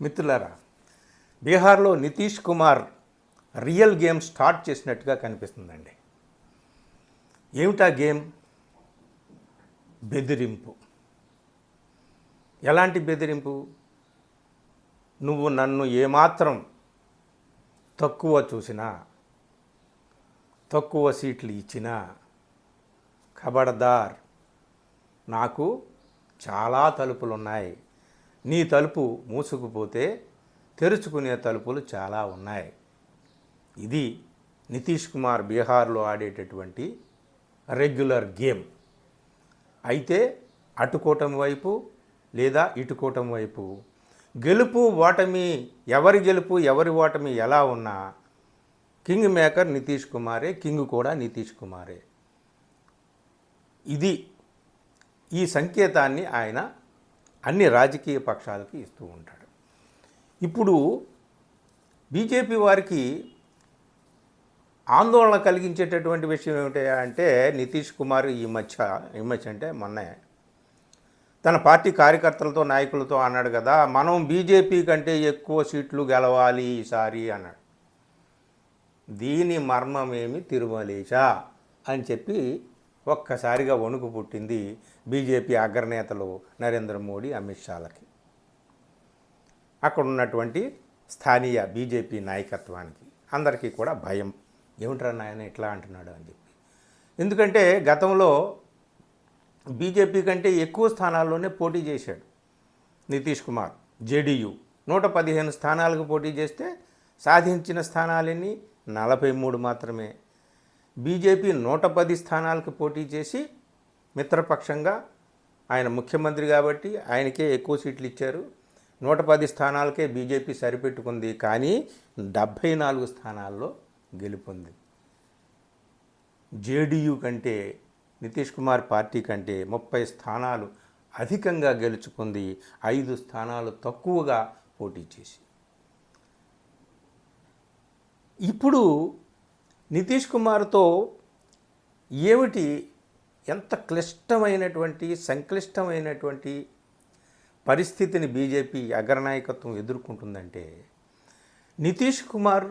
మిత్రులారా, బీహార్లో Nitish Kumar real game start చేసినట్టుగా కనిపిస్తుందండి. ఏమిటా గేమ్? బెదిరింపు. ఎలాంటి బెదిరింపు? నువ్వు నన్ను ఏమాత్రం తక్కువ చూసినా, తక్కువ సీట్లు ఇచ్చినా ఖబర్దార్, నాకు చాలా తలుపులున్నాయి, నీ తలుపు మూసుకుపోతే తెరుచుకునే తలుపులు చాలా ఉన్నాయి. ఇది నితీష్ కుమార్ బీహార్లో ఆడేటటువంటి రెగ్యులర్ గేమ్. అయితే అటుకోవటం వైపు లేదా ఇటుకోవటం వైపు గెలుపు ఓటమి, ఎవరి గెలుపు ఎవరి ఓటమి ఎలా ఉన్నా కింగ్ మేకర్ నితీష్ కుమారే, కింగ్ కూడా నితీష్ కుమారే. ఇది ఈ సంకేతాన్ని ఆయన అన్ని రాజకీయ పక్షాలకి ఇస్తూ ఉంటాడు. ఇప్పుడు బీజేపీ వారికి ఆందోళన కలిగించేటటువంటి విషయం ఏమిటి అంటే, నితీష్ కుమార్ ఈ మధ్య అంటే మొన్నే తన పార్టీ కార్యకర్తలతో నాయకులతో అన్నాడు కదా, మనం బీజేపీ కంటే ఎక్కువ సీట్లు గెలవాలి ఈసారి అన్నాడు. దీని మర్మమేమి తిరుమలేశా అని చెప్పి ఒక్కసారిగా వణుకు పుట్టింది బీజేపీ అగ్రనేతలు నరేంద్ర మోడీ, అమిత్ షాలకి, అక్కడ ఉన్నటువంటి స్థానియ బీజేపీ నాయకత్వానికి అందరికీ కూడా భయం. ఏమిట్రా నాయన ఇట్లా అంటున్నాడు అని చెప్పి. ఎందుకంటే గతంలో బీజేపీ కంటే ఎక్కువ స్థానాల్లోనే పోటీ చేశాడు నితీష్ కుమార్. జేడీయూ 115 స్థానాలకు పోటీ చేస్తే సాధించిన స్థానాలన్నీ 43 మాత్రమే. బీజేపీ 110 స్థానాలకు పోటీ చేసి మిత్రపక్షంగా, ఆయన ముఖ్యమంత్రి కాబట్టి ఆయనకే ఎక్కువ సీట్లు ఇచ్చారు. 110 స్థానాలకే బీజేపీ సరిపెట్టుకుంది, కానీ 74 స్థానాల్లో గెలుపొంది. జేడీయూ కంటే, నితీష్ కుమార్ పార్టీ కంటే 30 స్థానాలు అధికంగా గెలుచుకుంది, 5 స్థానాలు తక్కువగా పోటీ చేసి. ఇప్పుడు నితీష్ కుమార్తో ఏమిటి, ఎంత క్లిష్టమైనటువంటి సంక్లిష్టమైనటువంటి పరిస్థితిని బీజేపీ అగ్రనాయకత్వం ఎదుర్కొంటుందంటే, నితీష్ కుమార్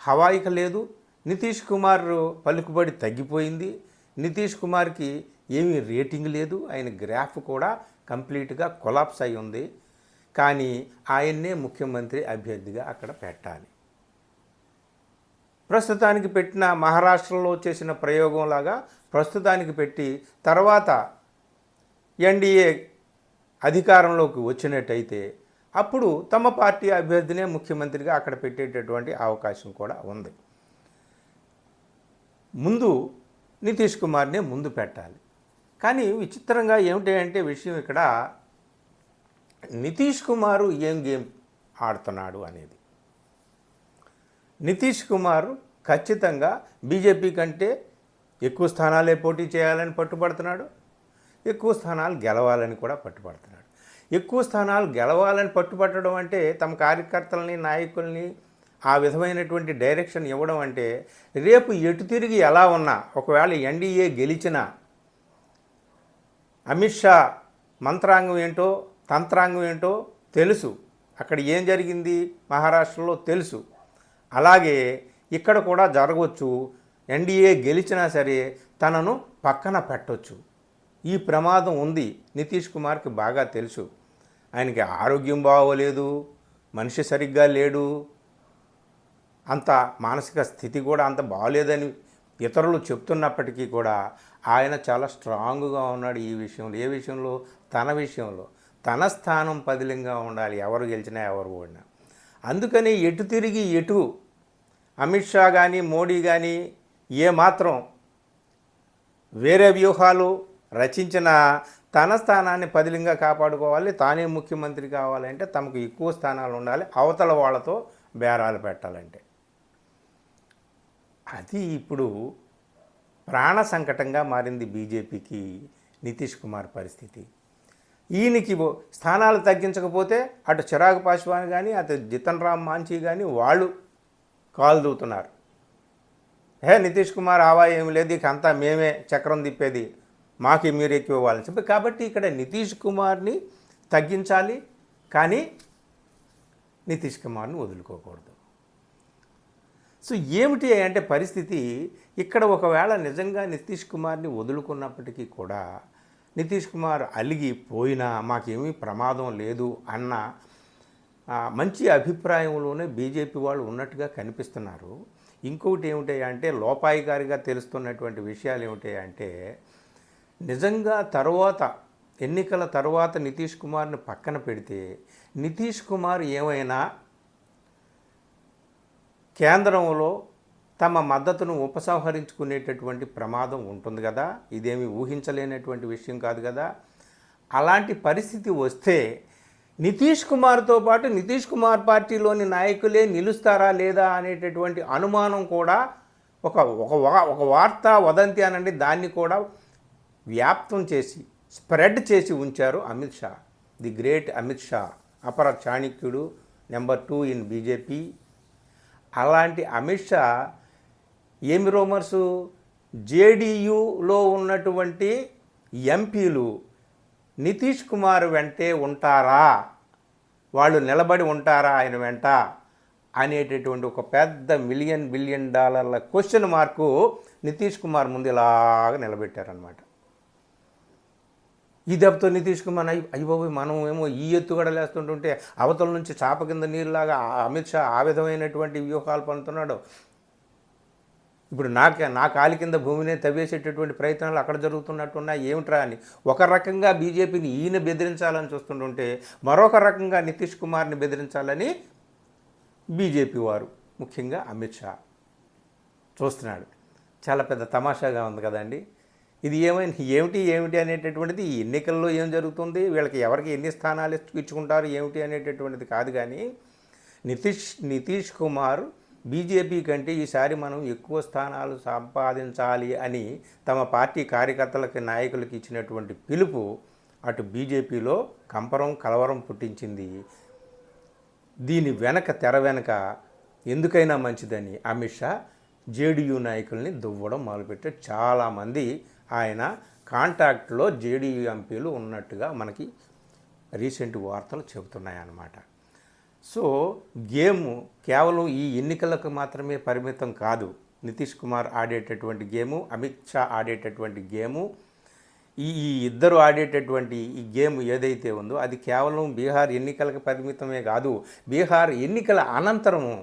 హవాయిక లేదు, నితీష్ కుమార్ పలుకుబడి తగ్గిపోయింది, నితీష్ కుమార్కి ఏమీ రేటింగ్ లేదు, ఆయన గ్రాఫ్ కూడా కంప్లీట్గా కొలాప్స్ అయి ఉంది. కానీ ఆయన్నే ముఖ్యమంత్రి అభ్యర్థిగా అక్కడ పెట్టాలి. ప్రస్తుతానికి పెట్టిన మహారాష్ట్రలో చేసిన ప్రయోగంలాగా ప్రస్తుతానికి పెట్టి తర్వాత ఎన్డీఏ అధికారంలోకి వచ్చినట్టయితే అప్పుడు తమ పార్టీ అభ్యర్థినే ముఖ్యమంత్రిగా అక్కడ పెట్టేటటువంటి అవకాశం కూడా ఉంది. ముందు నితీష్ కుమార్నే ముందు పెట్టాలి. కానీ విచిత్రంగా ఏమిటి అంటే విషయం, ఇక్కడ నితీష్ కుమారు ఏం గేమ్ ఆడుతున్నాడు అనేది. నితీష్ కుమార్ ఖచ్చితంగా బీజేపీ కంటే ఎక్కువ స్థానాలే పోటీ చేయాలని పట్టుబడుతున్నాడు, ఎక్కువ స్థానాలు గెలవాలని కూడా పట్టుబడుతున్నాడు. ఎక్కువ స్థానాలు గెలవాలని పట్టుబట్టడం అంటే తమ కార్యకర్తలని, నాయకుల్ని ఆ విధమైనటువంటి డైరెక్షన్ ఇవ్వడం అంటే, రేపు ఎటు తిరిగి ఎలా ఉన్నా, ఒకవేళ ఎన్డీఏ గెలిచినా అమిత్ షా మంత్రాంగం ఏంటో తంత్రాంగం ఏంటో తెలుసు, అక్కడ ఏం జరిగింది మహారాష్ట్రలో తెలుసు. అలాగే ఇక్కడ కూడా జరగవచ్చు. ఎన్డీఏ గెలిచినా సరే తనను పక్కన పెట్టవచ్చు. ఈ ప్రమాదం ఉంది, నితీష్ కుమార్కి బాగా తెలుసు. ఆయనకి ఆరోగ్యం బాగోలేదు, మనిషి సరిగ్గా లేడు, అంత మానసిక స్థితి కూడా అంత బాగోలేదని ఇతరులు చెప్తున్నప్పటికీ కూడా ఆయన చాలా స్ట్రాంగ్గా ఉన్నాడు ఈ విషయంలో. ఏ విషయంలో? తన విషయంలో. తన స్థానం పదిలంగా ఉండాలి, ఎవరు గెలిచినా ఎవరు ఓడినా. అందుకని ఎటు తిరిగి ఎటు అమిత్ షా కానీ మోడీ కానీ ఏమాత్రం వేరే వ్యూహాలు రచించిన తన స్థానాన్ని పదిలంగా కాపాడుకోవాలి, తానే ముఖ్యమంత్రి కావాలంటే తమకు ఎక్కువ స్థానాలు ఉండాలి, అవతల వాళ్ళతో బేరాలు పెట్టాలంటే. అది ఇప్పుడు ప్రాణ సంకటంగా మారింది బీజేపీకి నితీష్ కుమార్ పరిస్థితి. ఈయనకి స్థానాలు తగ్గించకపోతే అటు చిరాగ్ పాస్వాన్ కానీ అటు జితన్ రామ్ మాంఛీ కానీ వాళ్ళు కాలు దూతున్నారు. నితీష్ కుమార్ ఆవా ఏమి లేదు, ఇక అంతా మేమే చక్రం తిప్పేది, మాకు మీరు ఎక్కువ ఇవ్వాలని చెప్పి. కాబట్టి ఇక్కడ నితీష్ కుమార్ని తగ్గించాలి, కానీ నితీష్ కుమార్ని వదులుకోకూడదు. సో ఏమిటి అంటే పరిస్థితి ఇక్కడ ఒకవేళ నిజంగా నితీష్ కుమార్ని వదులుకున్నప్పటికీ కూడా నితీష్ కుమార్ అలిగి పోయినా మాకేమీ ప్రమాదం లేదు అన్న మంచి అభిప్రాయంలోనే బీజేపీ వాళ్ళు ఉన్నట్టుగా కనిపిస్తున్నారు. ఇంకొకటి ఏమిటంటే లోపాయికారిగా తెలుస్తున్నటువంటి విషయాలు ఏమిటంటే నిజంగా ఎన్నికల తర్వాత నితీష్ కుమార్ని పక్కన పెడితే నితీష్ కుమార్ ఏమైనా కేంద్రంలో తమ మద్దతును ఉపసంహరించుకునేటటువంటి ప్రమాదం ఉంటుంది కదా, ఇదేమి ఊహించలేనటువంటి విషయం కాదు కదా. అలాంటి పరిస్థితి వస్తే నితీష్ కుమార్తో పాటు నితీష్ కుమార్ పార్టీలోని నాయకులే నిలుస్తారా లేదా అనేటటువంటి అనుమానం కూడా ఒక వార్త వదంతి అనండి, దాన్ని కూడా వ్యాప్తం చేసి స్ప్రెడ్ చేసి ఉంచారు అమిత్ షా, ది గ్రేట్ అమిత్ షా, అపర చాణక్యుడు, నెంబర్ 2 ఇన్ బీజేపీ. అలాంటి అమిత్ షా ఏమి రూమర్సు, జేడీయూలో ఉన్నటువంటి ఎంపీలు నితీష్ కుమార్ వెంటే ఉంటారా, వాళ్ళు నిలబడి ఉంటారా ఆయన వెంట అనేటటువంటి ఒక పెద్ద బిలియన్ డాలర్ల క్వశ్చన్ మార్కు నితీష్ కుమార్ ముందు ఇలాగ నిలబెట్టారనమాట. ఈ దెబ్బతో నితీష్ కుమార్ అయ్యబాబు మనం ఏమో ఈ ఎత్తుగడలు వేస్తుంటుంటే అవతల నుంచి చాప కింద నీరులాగా అమిత్ షా ఆ విధమైనటువంటి వ్యూహాలు పడుతున్నాడు. ఇప్పుడు నా కాలి కింద భూమిని తవ్వేసేటటువంటి ప్రయత్నాలు అక్కడ జరుగుతున్నట్టున్నా ఏమిట్రా అని ఒక రకంగా బీజేపీని ఈయన బెదిరించాలని చూస్తుంటుంటే మరొక రకంగా నితీష్ కుమార్ని బెదిరించాలని బీజేపీ వారు ముఖ్యంగా అమిత్ షా చూస్తున్నాడు. చాలా పెద్ద తమాషాగా ఉంది కదండి. ఇది ఏమిటి అనేటటువంటిది ఈ ఎన్నికల్లో ఏం జరుగుతుంది, వీళ్ళకి ఎవరికి ఎన్ని స్థానాలు ఇచ్చుకుంటారు ఏమిటి అనేటటువంటిది కాదు. కానీ నితీష్ కుమార్ బీజేపీ కంటే ఈసారి మనం ఎక్కువ స్థానాలు సంపాదించాలి అని తమ పార్టీ కార్యకర్తలకి నాయకులకి ఇచ్చినటువంటి పిలుపు అటు బీజేపీలో కలవరం పుట్టించింది. దీని తెర వెనక ఎందుకైనా మంచిదని అమిత్ షా జేడీయూ నాయకుల్ని దువ్వడం మొదలుపెట్టారు. చాలామంది ఆయన కాంటాక్ట్లో జేడీయూ ఎంపీలు ఉన్నట్టుగా మనకి రీసెంట్ వార్తలు చెబుతున్నాయన్నమాట. సో గేము కేవలం ఈ ఎన్నికలకు మాత్రమే పరిమితం కాదు. నితీష్ కుమార్ ఆడేటటువంటి గేము, అమిత్ షా ఆడేటటువంటి గేము, ఈ ఇద్దరు ఆడేటటువంటి ఈ గేమ్ ఏదైతే ఉందో అది కేవలం బీహార్ ఎన్నికలకు పరిమితమే కాదు, బీహార్ ఎన్నికల అనంతరము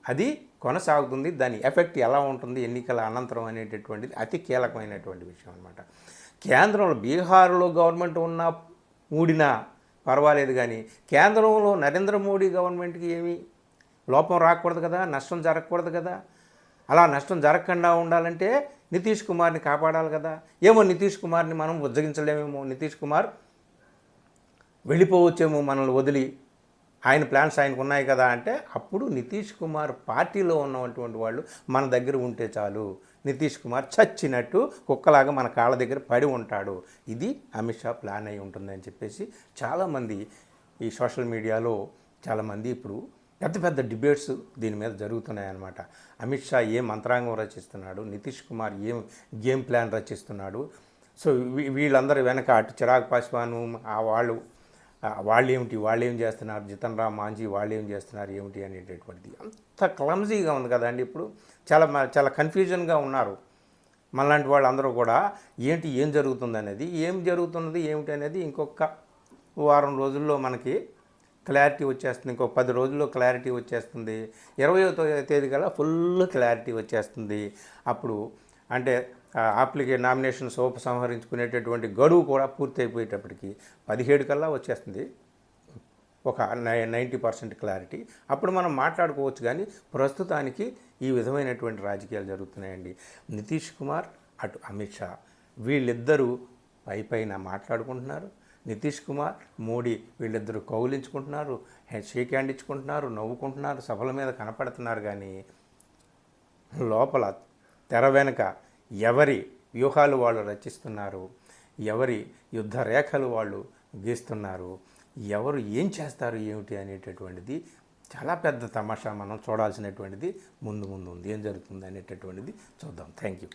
అది కొనసాగుతుంది. దాని ఎఫెక్ట్ ఎలా ఉంటుంది ఎన్నికల అనంతరం అనేటటువంటిది అతి కీలకమైనటువంటి విషయం అన్నమాట. కేంద్రంలో బీహార్లో గవర్నమెంట్ ఊడినా పర్వాలేదు, కానీ కేంద్రంలో నరేంద్ర మోడీ గవర్నమెంట్కి ఏమీ లోపం రాకూడదు కదా, నష్టం జరగకూడదు కదా. అలా నష్టం జరగకుండా ఉండాలంటే నితీష్ కుమార్ని కాపాడాలి కదా. ఏమో నితీష్ కుమార్ని మనం ఉజ్జగించలేమేమో, నితీష్ కుమార్ వెళ్ళిపోవచ్చేమో మనల్ని వదిలి, ఆయన ప్లాన్స్ ఆయనకు ఉన్నాయి కదా అంటే అప్పుడు నితీష్ కుమార్ పార్టీలో ఉన్నటువంటి వాళ్ళు మన దగ్గర ఉంటే చాలు, నితీష్ కుమార్ చచ్చినట్టు కుక్కలాగా మన కాళ్ళ దగ్గర పడి ఉంటాడు. ఇది అమిత్ షా ప్లాన్ అయి ఉంటుందని చెప్పేసి చాలామంది ఈ సోషల్ మీడియాలో చాలామంది ఇప్పుడు పెద్ద డిబేట్స్ దీని మీద జరుగుతున్నాయన్నమాట. అమిత్ షా ఏం మంత్రాంగం రచిస్తున్నాడు, నితీష్ కుమార్ ఏం గేమ్ ప్లాన్ రచిస్తున్నాడు. సో వీళ్ళందరూ వెనక అటు చిరాగ్ పాస్వాను వాళ్ళేం చేస్తున్నారు, జితన్ రామ్ మాంజీ వాళ్ళేం చేస్తున్నారు ఏమిటి అనేటటువంటిది అంత క్లమ్జీగా ఉంది కదండి. ఇప్పుడు చాలా కన్ఫ్యూజన్గా ఉన్నారు మనలాంటి వాళ్ళందరూ కూడా. ఏం జరుగుతుంది ఏమిటి అనేది ఇంకొక వారం రోజుల్లో మనకి క్లారిటీ వచ్చేస్తుంది, ఇంకొక 10 రోజుల్లో క్లారిటీ వచ్చేస్తుంది. 20వ తేదీ కల్లా ఫుల్ క్లారిటీ వచ్చేస్తుంది. అప్పుడు అంటే నామినేషన్స్ ఉపసంహరించుకునేటటువంటి గడువు కూడా పూర్తయిపోయేటప్పటికి 17 కల్లా వచ్చేస్తుంది ఒక 90% క్లారిటీ. అప్పుడు మనం మాట్లాడుకోవచ్చు. కానీ ప్రస్తుతానికి ఈ విధమైనటువంటి రాజకీయాలు జరుగుతున్నాయండి. నితీష్ కుమార్ అటు అమిత్ షా వీళ్ళిద్దరూ పైన మాట్లాడుకుంటున్నారు. నితీష్ కుమార్ మోడీ వీళ్ళిద్దరూ కౌలించుకుంటున్నారు, షేక్ హ్యాండ్ ఇచ్చుకుంటున్నారు, నవ్వుకుంటున్నారు, సభల మీద కనపడుతున్నారు. కానీ లోపల తెర వెనుక ఎవరి వ్యూహాలు వాళ్ళు రచిస్తున్నారు, ఎవరి యుద్ధ రేఖలు వాళ్ళు గీస్తున్నారు, ఎవరు ఏం చేస్తారు ఏమిటి అనేటటువంటిది చాలా పెద్ద తమాషా మనం చూడాల్సినటువంటిది ముందు ఉంది. ఏం జరుగుతుంది అనేటటువంటిది చూద్దాం. Thank you.